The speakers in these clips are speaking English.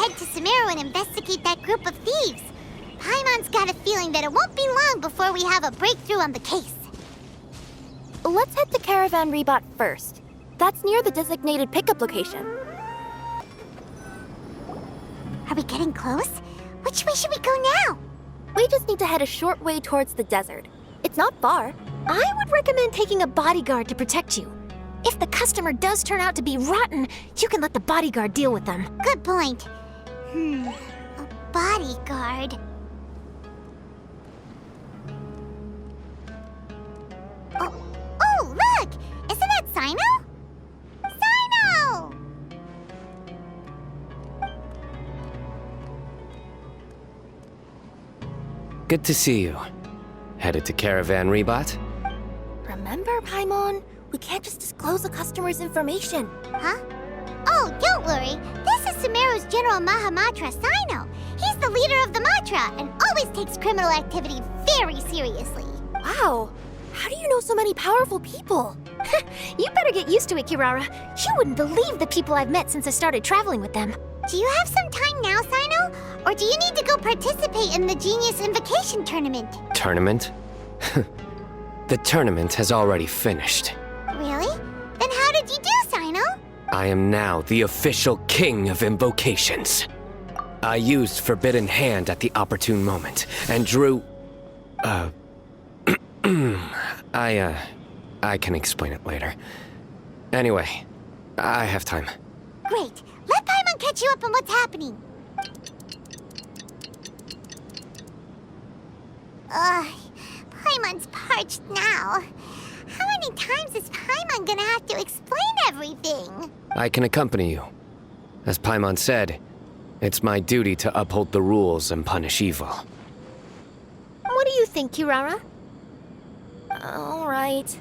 head to Sumeru and investigate that group of thieves. Paimon's got a feeling that it won't be long before we have a breakthrough on the case. Let's head to Caravan Rebot first. That's near the designated pickup location. Are we getting close? Which way should we go now? We just need to head a short way towards the desert. It's not far. I would recommend taking a bodyguard to protect you. If the customer does turn out to be rotten, you can let the bodyguard deal with them. Good point. A bodyguard. Oh, look! Isn't that Cyno? Cyno! Good to see you. Headed to Caravan Rebot? Remember, Paimon? We can't just disclose a customer's information. Huh? Oh, don't worry. This is Sumeru's General Mahamatra, Cyno. He's the leader of the Matra and always takes criminal activity very seriously. Wow. How do you know so many powerful people? You better get used to it, Kirara. You wouldn't believe the people I've met since I started traveling with them. Do you have some time now, Cyno? Or do you need to go participate in the Genius Invocation Tournament? Tournament? The tournament has already finished. Really? Then how did you do, Cyno? I am now the official king of invocations. I used Forbidden Hand at the opportune moment, and drew... I can explain it later. Anyway, I have time. Great. Let Paimon catch you up on what's happening. Paimon's parched now. How many times is Paimon gonna have to explain everything? I can accompany you. As Paimon said, it's my duty to uphold the rules and punish evil. What do you think, Kirara? All right.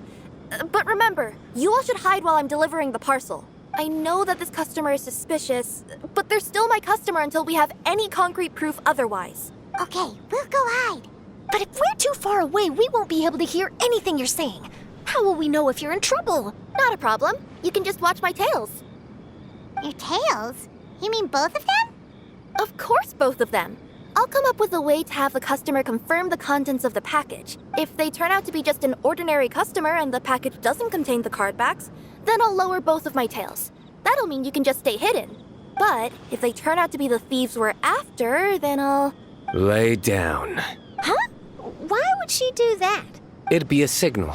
But remember, you all should hide while I'm delivering the parcel. I know that this customer is suspicious, but they're still my customer until we have any concrete proof otherwise. Okay, we'll go hide. But if we're too far away, we won't be able to hear anything you're saying. How will we know if you're in trouble? Not a problem. You can just watch my tails. Your tails? You mean both of them? Of course, both of them. I'll come up with a way to have the customer confirm the contents of the package. If they turn out to be just an ordinary customer and the package doesn't contain the card backs, then I'll lower both of my tails. That'll mean you can just stay hidden. But if they turn out to be the thieves we're after, then I'll... Lay down. Huh? Why would she do that? It'd be a signal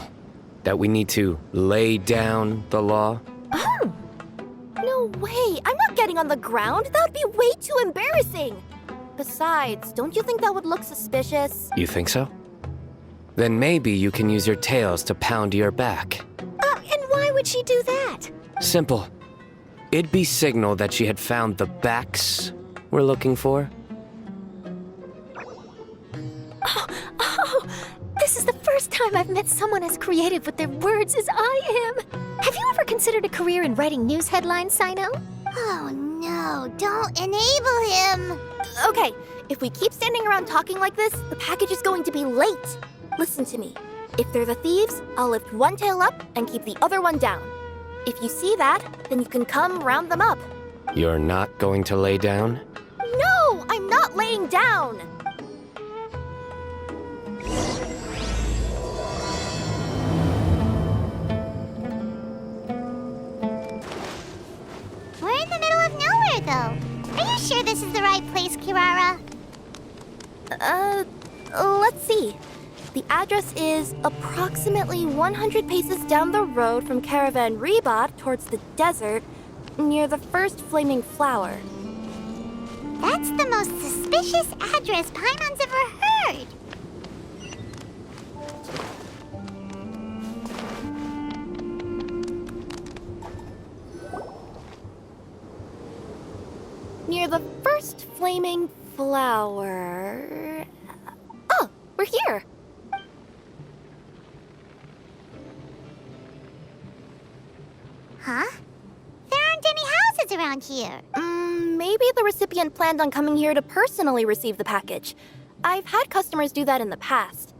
that we need to lay down the law. Oh! No way! I'm not getting on the ground! That would be way too embarrassing! Besides, don't you think that would look suspicious? You think so? Then maybe you can use your tails to pound your back. And why would she do that? Simple. It'd be signal that she had found the backs we're looking for. Oh, this is the first time I've met someone as creative with their words as I am. Have you ever considered a career in writing news headlines, Cyno? Oh no, don't enable him! Okay, if we keep standing around talking like this, the package is going to be late. Listen to me. If they're the thieves, I'll lift one tail up and keep the other one down. If you see that, then you can come round them up. You're not going to lay down? No, I'm not laying down! We're in the middle of nowhere, though. Are you sure this is the right place, Kirara? Let's see. The address is approximately 100 paces down the road from Caravan Rebot towards the desert, near the first flaming flower. That's the most suspicious address Paimon's ever heard. Near the first flaming flower... Oh, we're here! Huh? There aren't any houses around here. Maybe the recipient planned on coming here to personally receive the package. I've had customers do that in the past.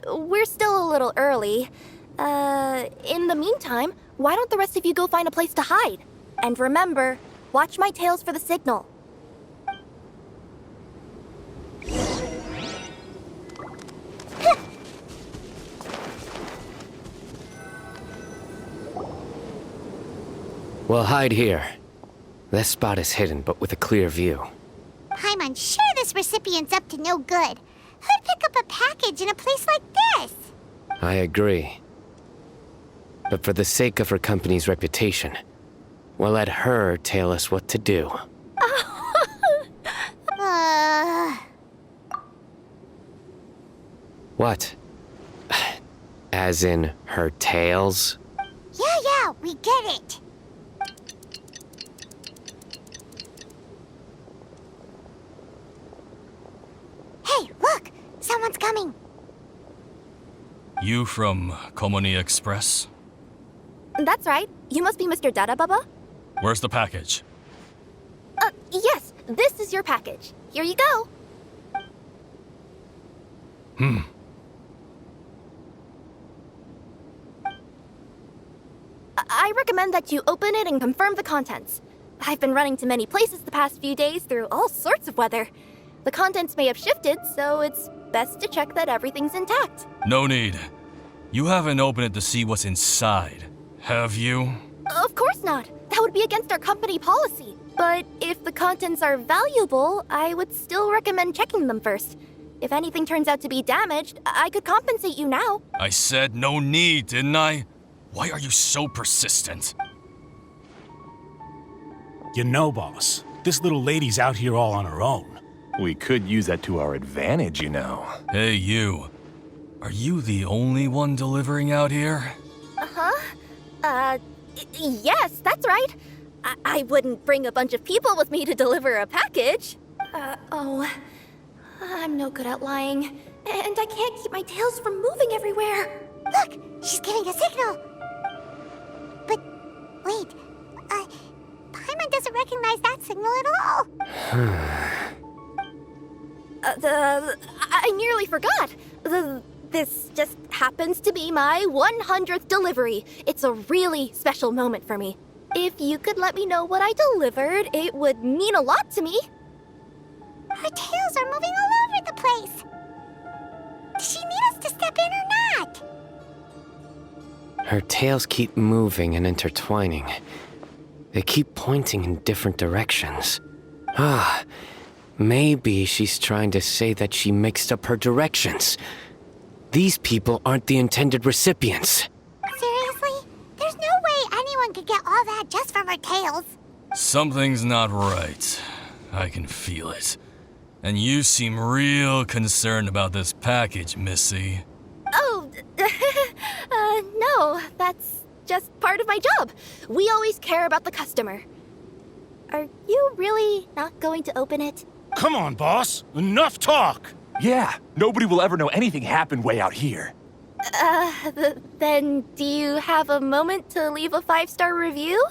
We're still a little early. In the meantime, why don't the rest of you go find a place to hide? And remember, watch my tails for the signal. We'll hide here. This spot is hidden, but with a clear view. I'm unsure this recipient's up to no good. Who'd pick up a package in a place like this? I agree. But for the sake of her company's reputation, we'll let her tell us what to do. What? As in her tails? Yeah, we get it. Hey, look! Someone's coming. You from Culminate Express? That's right. You must be Mr. Dada Baba? Where's the package? Yes. This is your package. Here you go. I recommend that you open it and confirm the contents. I've been running to many places the past few days through all sorts of weather. The contents may have shifted, so it's best to check that everything's intact. No need. You haven't opened it to see what's inside, have you? Of course not. That would be against our company policy. But if the contents are valuable, I would still recommend checking them first. If anything turns out to be damaged, I could compensate you now. I said no need, didn't I? Why are you so persistent? You know, boss, this little lady's out here all on her own. We could use that to our advantage, you know. Hey, you. Are you the only one delivering out here? Yes, that's right. I wouldn't bring a bunch of people with me to deliver a package. I'm no good at lying. And I can't keep my tails from moving everywhere. Look! She's giving a signal! But, wait, Paimon doesn't recognize that signal at all! I nearly forgot. This just happens to be my 100th delivery. It's a really special moment for me. If you could let me know what I delivered, it would mean a lot to me. Her tails are moving all over the place! Does she need us to step in or not? Her tails keep moving and intertwining. They keep pointing in different directions. Maybe she's trying to say that she mixed up her directions. These people aren't the intended recipients. Seriously? There's no way anyone could get all that just from her tails. Something's not right. I can feel it. And you seem real concerned about this package, Missy. Oh, no, that's just part of my job. We always care about the customer. Are you really not going to open it? Come on, boss. Enough talk. Yeah, nobody will ever know anything happened way out here. Then do you have a moment to leave a 5-star review?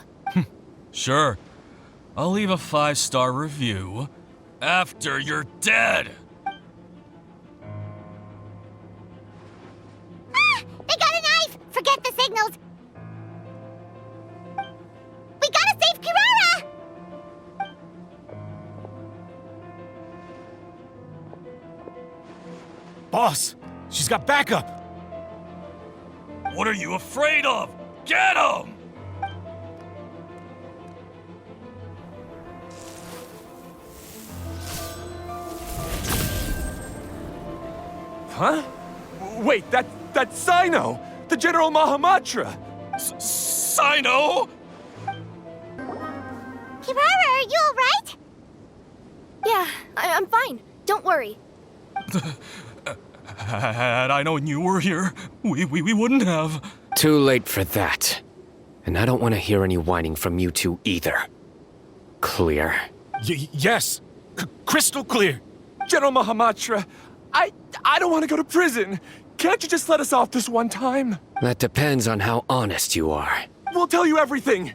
Sure. I'll leave a 5-star review after you're dead. They got a knife! Forget the signals! We gotta save Kirara! Boss, she's got backup. What are you afraid of? Get him! Huh? Wait, that's Cyno! The General Mahamatra! Cyno? Kirara, are you alright? Yeah, I'm fine. Don't worry. Had I known you were here, we wouldn't have. Too late for that. And I don't want to hear any whining from you two either. Clear? Yes. Crystal clear. General Mahamatra, I don't want to go to prison. Can't you just let us off this one time? That depends on how honest you are. We'll tell you everything.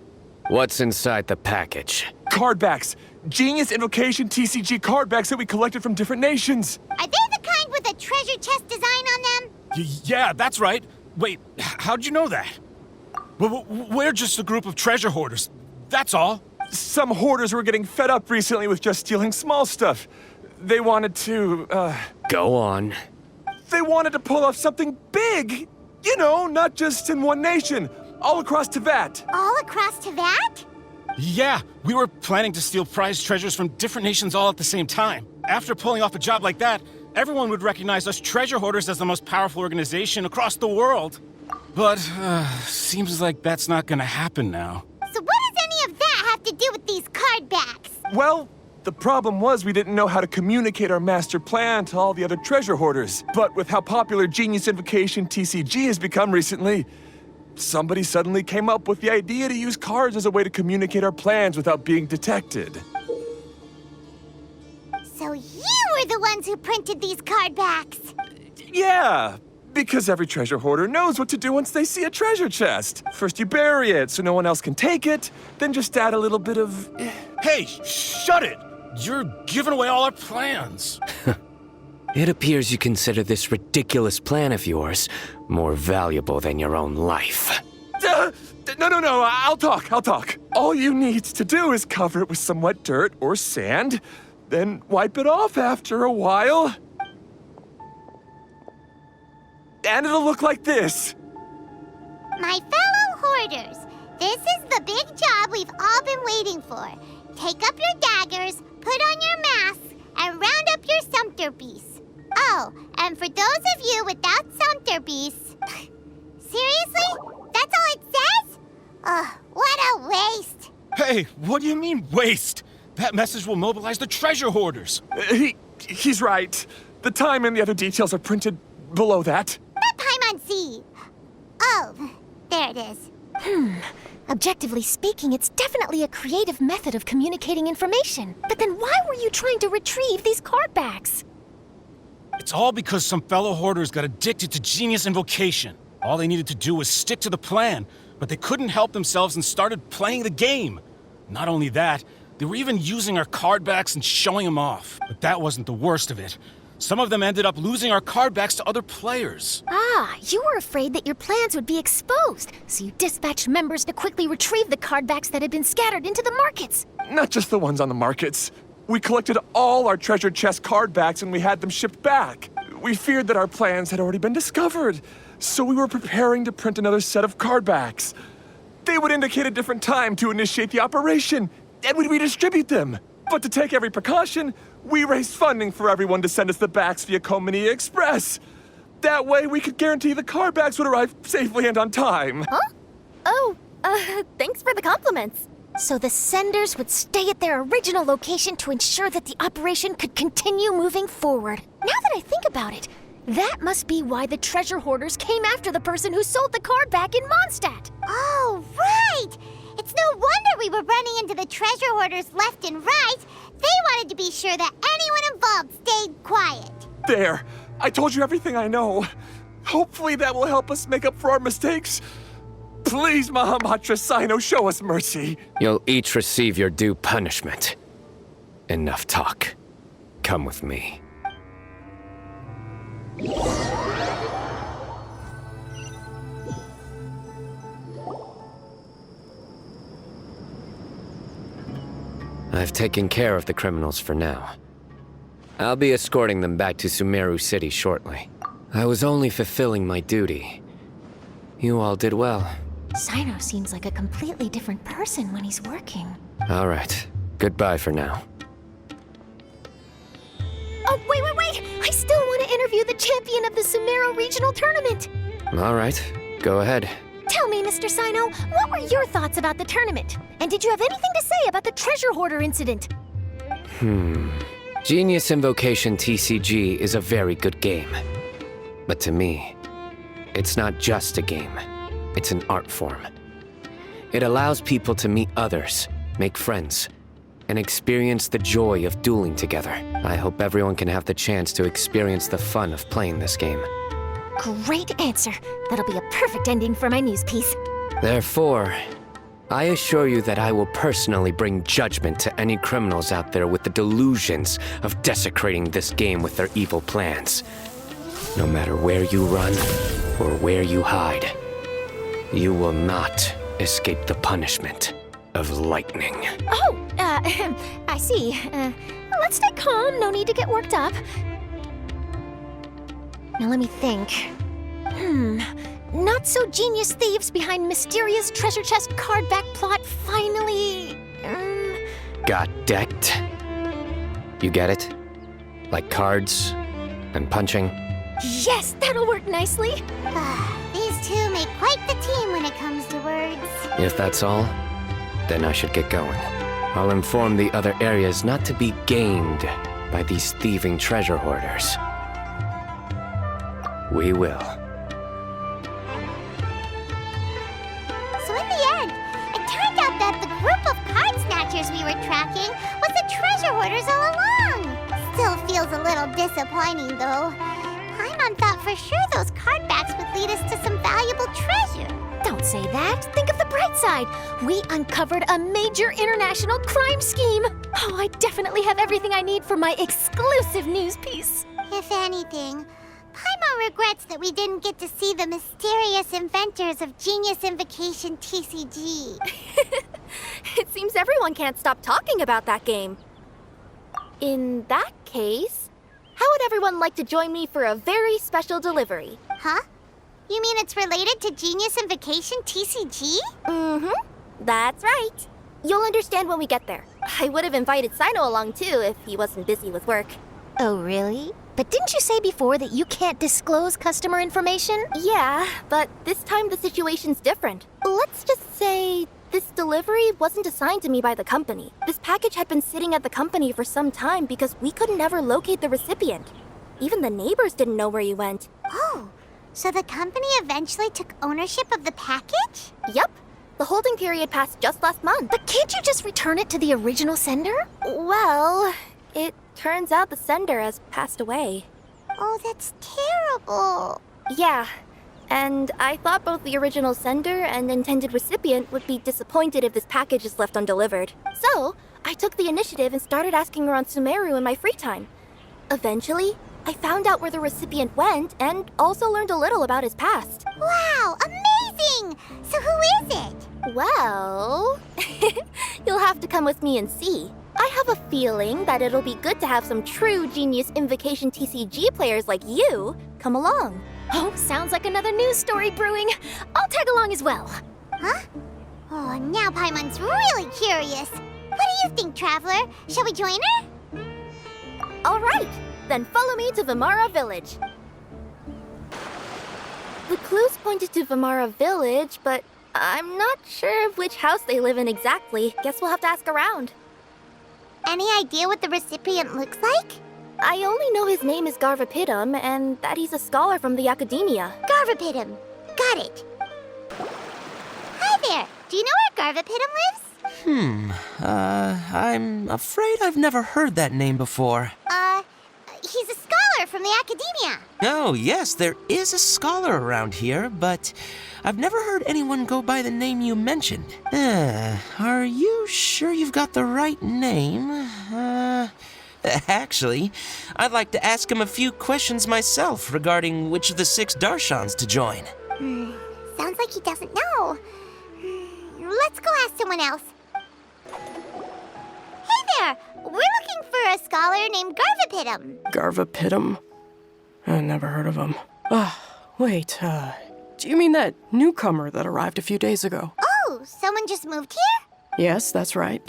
What's inside the package? Card backs. Genius Invocation TCG card backs that we collected from different nations. Are they the kind with a treasure chest design on them? Yeah, that's right. Wait, how'd you know that? We're just a group of treasure hoarders. That's all. Some hoarders were getting fed up recently with just stealing small stuff. They wanted to, Go on. They wanted to pull off something big! You know, not just in one nation, all across Teyvat. All across Teyvat? Yeah, we were planning to steal prized treasures from different nations all at the same time. After pulling off a job like that, everyone would recognize us treasure hoarders as the most powerful organization across the world. But, seems like that's not gonna happen now. So what does any of that have to do with these card backs? Well, the problem was we didn't know how to communicate our master plan to all the other treasure hoarders. But with how popular Genius Invocation TCG has become recently, somebody suddenly came up with the idea to use cards as a way to communicate our plans without being detected. So you were the ones who printed these card backs. Yeah, because every treasure hoarder knows what to do once they see a treasure chest. First you bury it so no one else can take it, then just add a little bit of... Hey, shut it! You're giving away all our plans. It appears you consider this ridiculous plan of yours more valuable than your own life. No, I'll talk. All you need to do is cover it with some wet dirt or sand, then wipe it off after a while. And it'll look like this. My fellow hoarders, this is the big job we've all been waiting for. Take up your daggers, put on your masks, and round up your sumpter beasts. Oh, and for those of you without sumpter beasts... Seriously? That's all it says? Ugh, what a waste. Hey, what do you mean, waste? That message will mobilize the treasure hoarders. He's right. The time and the other details are printed below that. That Paimon-Z. Oh, there it is. Objectively speaking, it's definitely a creative method of communicating information. But then why were you trying to retrieve these card backs? It's all because some fellow hoarders got addicted to Genius Invocation. All they needed to do was stick to the plan, but they couldn't help themselves and started playing the game. Not only that, they were even using our card backs and showing them off. But that wasn't the worst of it. Some of them ended up losing our card backs to other players. Ah, you were afraid that your plans would be exposed, so you dispatched members to quickly retrieve the card backs that had been scattered into the markets. Not just the ones on the markets. We collected all our treasure chest card backs and we had them shipped back. We feared that our plans had already been discovered, so we were preparing to print another set of card backs. They would indicate a different time to initiate the operation, and we'd redistribute them. But to take every precaution, we raised funding for everyone to send us the backs via Culminate Express. That way we could guarantee the card backs would arrive safely and on time. Huh? Oh, thanks for the compliments. So the senders would stay at their original location to ensure that the operation could continue moving forward. Now that I think about it, that must be why the treasure hoarders came after the person who sold the card back in Mondstadt. Oh, right! It's no wonder we were running into the treasure hoarders left and right. They wanted to be sure that anyone involved stayed quiet. There, I told you everything I know. Hopefully that will help us make up for our mistakes. Please, Mahamatra Cyno, show us mercy. You'll each receive your due punishment. Enough talk. Come with me. I've taken care of the criminals for now. I'll be escorting them back to Sumeru City shortly. I was only fulfilling my duty. You all did well. Cyno seems like a completely different person when he's working. All right. Goodbye for now. Oh, wait! I still want to interview the champion of the Sumeru Regional Tournament! All right. Go ahead. Tell me, Mr. Cyno, what were your thoughts about the tournament? And did you have anything to say about the treasure hoarder incident? Genius Invocation TCG is a very good game. But to me, it's not just a game. It's an art form. It allows people to meet others, make friends, and experience the joy of dueling together. I hope everyone can have the chance to experience the fun of playing this game. Great answer. That'll be a perfect ending for my news piece. Therefore, I assure you that I will personally bring judgment to any criminals out there with the delusions of desecrating this game with their evil plans. No matter where you run or where you hide, you will not escape the punishment of lightning. Oh, I see. Let's stay calm. No need to get worked up. Now let me think. Not so genius thieves behind mysterious treasure chest card back plot finally... got decked. You get it? Like cards and punching. Yes, that'll work nicely. These two make quite the team when it comes to words. If that's all, then I should get going. I'll inform the other areas not to be gamed by these thieving treasure hoarders. We will. So in the end, it turned out that the group of card snatchers we were tracking was the treasure hoarders all along. Still feels a little disappointing, though. Paimon thought for sure those card backs would lead us to some valuable treasure. Don't say that. Think of the bright side. We uncovered a major international crime scheme. Oh, I definitely have everything I need for my exclusive news piece. If anything, Paimon regrets that we didn't get to see the mysterious inventors of Genius Invocation TCG. It seems everyone can't stop talking about that game. In that case, how would everyone like to join me for a very special delivery? Huh? You mean it's related to Genius Invocation TCG? Mm-hmm. That's right. You'll understand when we get there. I would have invited Cyno along too if he wasn't busy with work. Oh, really? But didn't you say before that you can't disclose customer information? Yeah, but this time the situation's different. Let's just say this delivery wasn't assigned to me by the company. This package had been sitting at the company for some time because we could never locate the recipient. Even the neighbors didn't know where he went. Oh, so the company eventually took ownership of the package? Yep. The holding period passed just last month. But can't you just return it to the original sender? Well, it turns out the sender has passed away. Oh, that's terrible. Yeah, and I thought both the original sender and intended recipient would be disappointed if this package is left undelivered. So, I took the initiative and started asking around Sumeru in my free time. Eventually, I found out where the recipient went and also learned a little about his past. Wow, amazing! So who is it? Well, you'll have to come with me and see. I have a feeling that it'll be good to have some true Genius Invocation TCG players like you come along. Oh, sounds like another news story brewing. I'll tag along as well. Huh? Oh, now Paimon's really curious. What do you think, Traveler? Shall we join her? All right, then follow me to Vimara Village. The clues pointed to Vimara Village, but I'm not sure of which house they live in exactly. Guess we'll have to ask around. Any idea what the recipient looks like? I only know his name is Garvapidum and that he's a scholar from the Academia. Garvapidum. Got it. Hi there. Do you know where Garvapidum lives? I'm afraid I've never heard that name before. He's a scholar from the Academia. Oh, yes, there is a scholar around here, but I've never heard anyone go by the name you mentioned. Are you sure you've got the right name? Actually, I'd like to ask him a few questions myself regarding which of the 6 Darshans to join. Sounds like he doesn't know. Let's go ask someone else. Hey there! We're looking for a scholar named Garvapidum. Garvapidum? I never heard of him. Wait, do you mean that newcomer that arrived a few days ago? Oh, someone just moved here? Yes, that's right.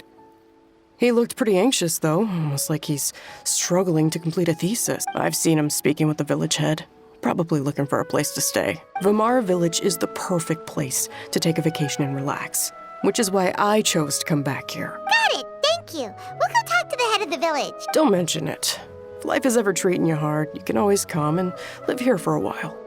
He looked pretty anxious, though, almost like he's struggling to complete a thesis. I've seen him speaking with the village head, probably looking for a place to stay. Vimara Village is the perfect place to take a vacation and relax, which is why I chose to come back here. Got it, thank you. We'll go talk to the head of the village. Don't mention it. If life is ever treating you hard, you can always come and live here for a while.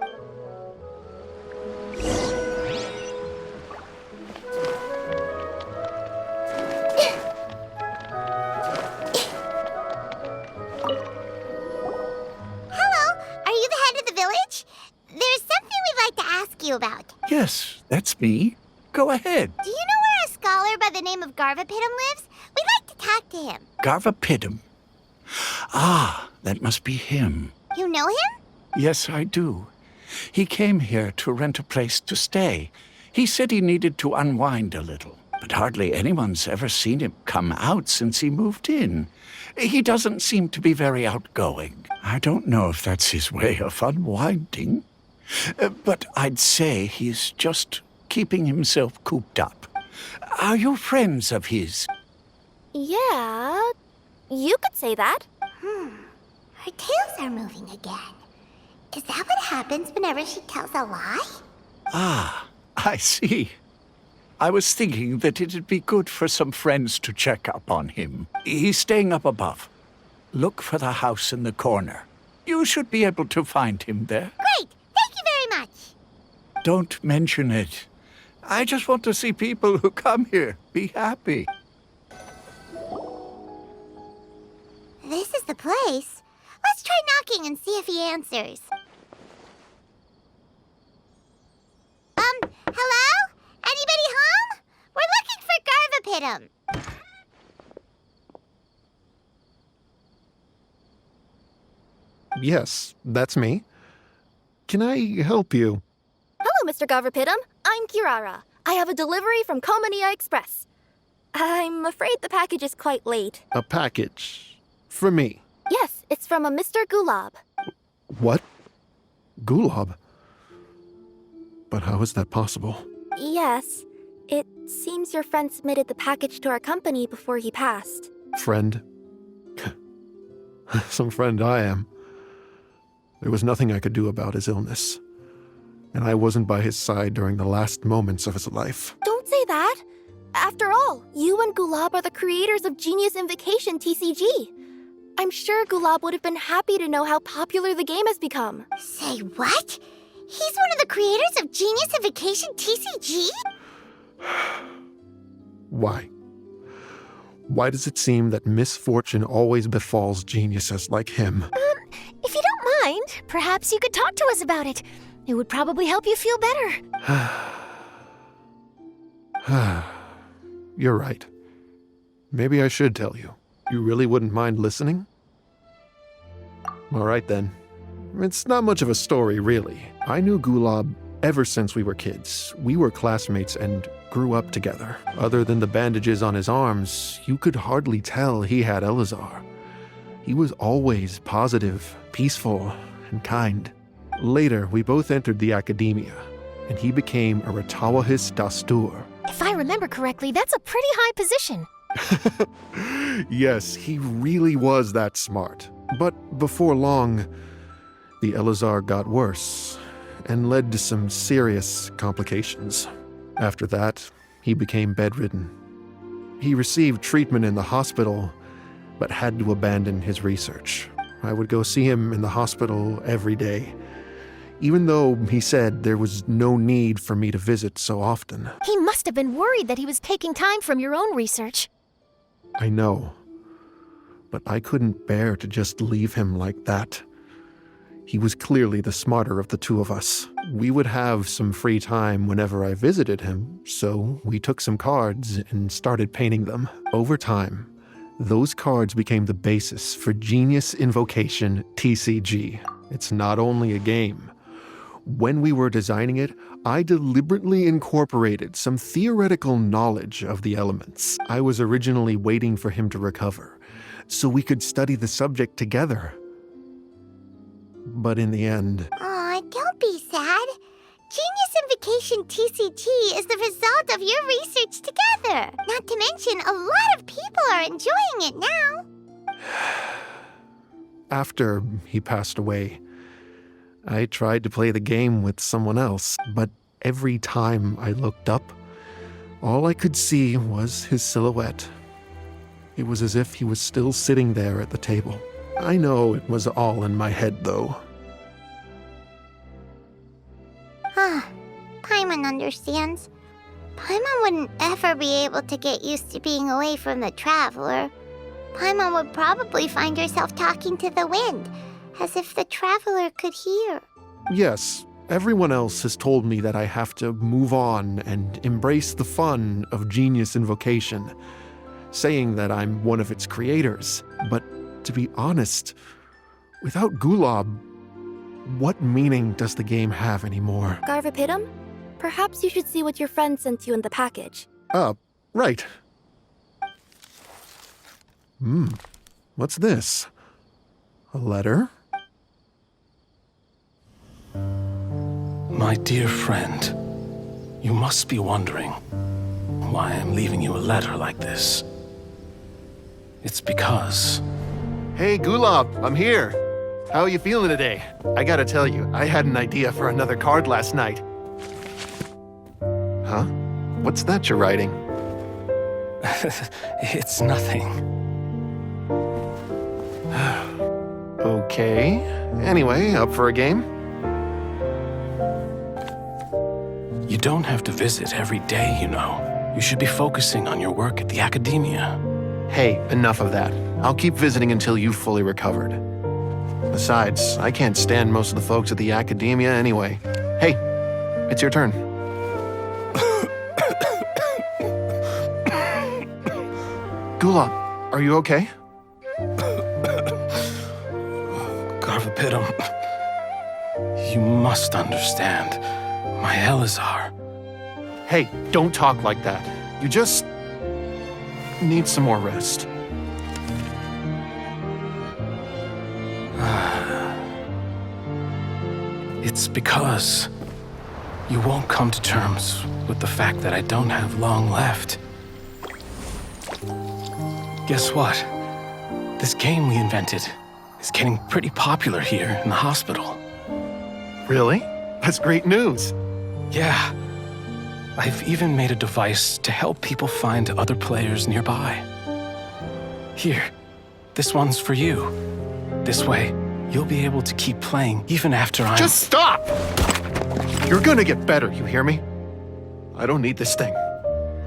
About. Yes, that's me. Go ahead. Do you know where a scholar by the name of Garvapidum lives? We'd like to talk to him. Garvapidum. Ah, that must be him. You know him? Yes, I do. He came here to rent a place to stay. He said he needed to unwind a little, but hardly anyone's ever seen him come out since he moved in. He doesn't seem to be very outgoing. I don't know if that's his way of unwinding. But I'd say he's just keeping himself cooped up. Are you friends of his? Yeah, you could say that. Her tails are moving again. Is that what happens whenever she tells a lie? Ah, I see. I was thinking that it'd be good for some friends to check up on him. He's staying up above. Look for the house in the corner. You should be able to find him there. Great! Thank you very much! Don't mention it. I just want to see people who come here be happy. This is the place. Let's try knocking and see if he answers. Hello? Anybody home? We're looking for Garvapitum. Yes, that's me. Can I help you? Hello, Mr. Garvapitum. I'm Kirara. I have a delivery from Culminate Express. I'm afraid the package is quite late. A package? For me? Yes, it's from a Mr. Gulab. What? Gulab? But how is that possible? Yes. It seems your friend submitted the package to our company before he passed. Friend? Some friend I am. There was nothing I could do about his illness. And I wasn't by his side during the last moments of his life. Don't say that. After all, you and Gulab are the creators of Genius Invocation TCG. I'm sure Gulab would have been happy to know how popular the game has become. Say what? He's one of the creators of Genius Invocation TCG? Why? Why does it seem that misfortune always befalls geniuses like him? If you don't mind, perhaps you could talk to us about it. It would probably help you feel better. You're right. Maybe I should tell you. You really wouldn't mind listening? All right then. It's not much of a story, really. I knew Gulab ever since we were kids. We were classmates and grew up together. Other than the bandages on his arms, you could hardly tell he had Elazar. He was always positive, peaceful, and kind. Later, we both entered the academia, and he became a Ratawahis Dastur. If I remember correctly, that's a pretty high position. Yes, he really was that smart. But before long, the Elazar got worse and led to some serious complications. After that, he became bedridden. He received treatment in the hospital, but had to abandon his research. I would go see him in the hospital every day, even though he said there was no need for me to visit so often. He must have been worried that he was taking time from your own research. I know, but I couldn't bear to just leave him like that. He was clearly the smarter of the two of us. We would have some free time whenever I visited him, so we took some cards and started painting them. Over time, those cards became the basis for Genius Invocation TCG. It's not only a game. When we were designing it, I deliberately incorporated some theoretical knowledge of the elements. I was originally waiting for him to recover, so we could study the subject together. But in the end... Aw, don't be sad. Genius Invocation TCG is the result of your research together. Not to mention, a lot of people are enjoying it now. After he passed away, I tried to play the game with someone else, but every time I looked up, all I could see was his silhouette. It was as if he was still sitting there at the table. I know it was all in my head, though. Paimon understands. Paimon wouldn't ever be able to get used to being away from the Traveler. Paimon would probably find herself talking to the wind, as if the Traveler could hear. Yes, everyone else has told me that I have to move on and embrace the fun of Genius Invocation, saying that I'm one of its creators. But to be honest, without Gulab, what meaning does the game have anymore? Garvapitum, perhaps you should see what your friend sent you in the package. Right. What's this? A letter? My dear friend, you must be wondering why I'm leaving you a letter like this. it's because... Hey, Gulab, I'm here. How are you feeling today? I gotta tell you, I had an idea for another card last night. Huh? What's that you're writing? It's nothing. Okay. Anyway, up for a game? You don't have to visit every day, you know. You should be focusing on your work at the academia. Hey, enough of that. I'll keep visiting until you've fully recovered. Besides, I can't stand most of the folks at the academia anyway. Hey, it's your turn. Gulab, are you okay? Garvapitum, you must understand. My Elazar. Hey, don't talk like that. You just need some more rest. It's because you won't come to terms with the fact that I don't have long left. Guess what? This game we invented is getting pretty popular here in the hospital. Really? That's great news. Yeah. I've even made a device to help people find other players nearby. Here, this one's for you. This way, you'll be able to keep playing even after I'm... Just stop! You're gonna get better, you hear me? I don't need this thing.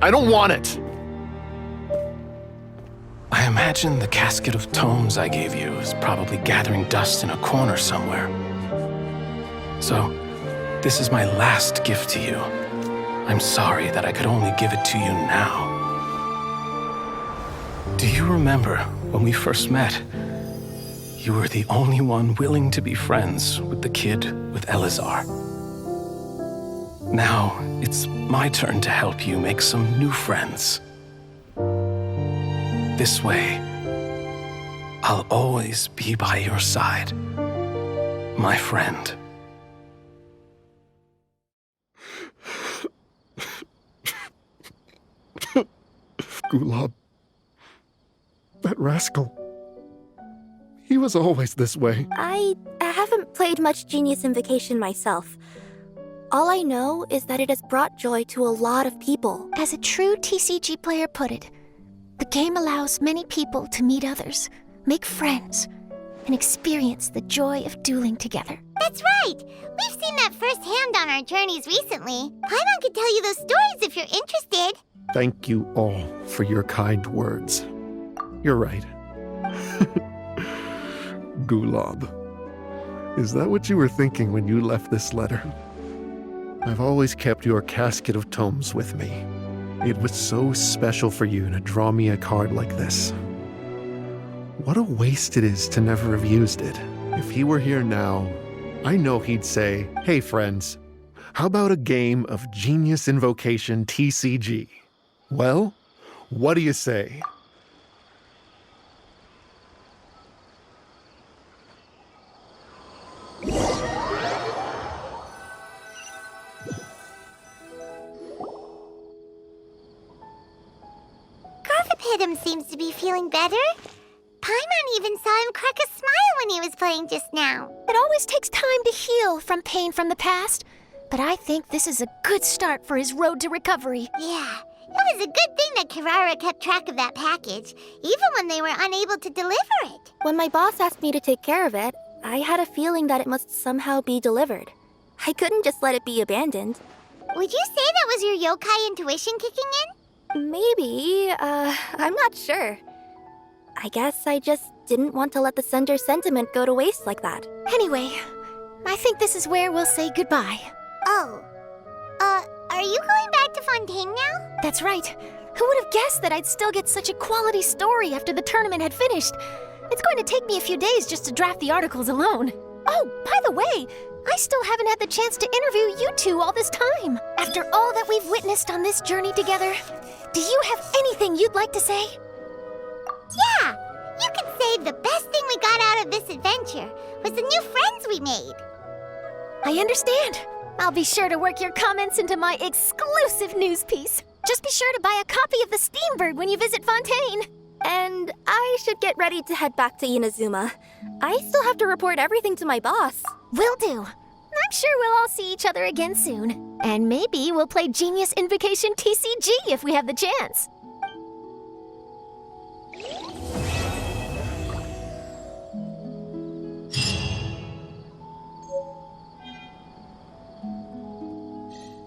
I don't want it! I imagine the casket of tomes I gave you is probably gathering dust in a corner somewhere. So, this is my last gift to you. I'm sorry that I could only give it to you now. Do you remember when we first met? You were the only one willing to be friends with the kid with Elazar. Now, it's my turn to help you make some new friends. This way, I'll always be by your side, my friend. Gulab. That rascal. He was always this way. I haven't played much Genius Invocation myself. All I know is that it has brought joy to a lot of people. As a true TCG player put it, the game allows many people to meet others, make friends, and experience the joy of dueling together. That's right! We've seen that firsthand on our journeys recently. Paimon could tell you those stories if you're interested. Thank you all for your kind words. You're right. Gulab. Is that what you were thinking when you left this letter? I've always kept your casket of tomes with me. It was so special for you to draw me a card like this. What a waste it is to never have used it. If he were here now, I know he'd say, "Hey friends, how about a game of Genius Invocation TCG?" Well, what do you say? Garvapitum seems to be feeling better. Paimon even saw him crack a smile when he was playing just now. It always takes time to heal from pain from the past, but I think this is a good start for his road to recovery. Yeah, it was a good thing that Kirara kept track of that package, even when they were unable to deliver it. When my boss asked me to take care of it, I had a feeling that it must somehow be delivered. I couldn't just let it be abandoned. Would you say that was your yokai intuition kicking in? Maybe, I'm not sure. I guess I just didn't want to let the sender's sentiment go to waste like that. Anyway, I think this is where we'll say goodbye. Oh. Are you going back to Fontaine now? That's right. Who would have guessed that I'd still get such a quality story after the tournament had finished? It's going to take me a few days just to draft the articles alone. Oh, by the way, I still haven't had the chance to interview you two all this time. After all that we've witnessed on this journey together, do you have anything you'd like to say? Yeah! You could say the best thing we got out of this adventure was the new friends we made. I understand. I'll be sure to work your comments into my exclusive news piece. Just be sure to buy a copy of the Steambird when you visit Fontaine. And I should get ready to head back to Inazuma. I still have to report everything to my boss. Will do. I'm sure we'll all see each other again soon. And maybe we'll play Genius Invocation TCG if we have the chance.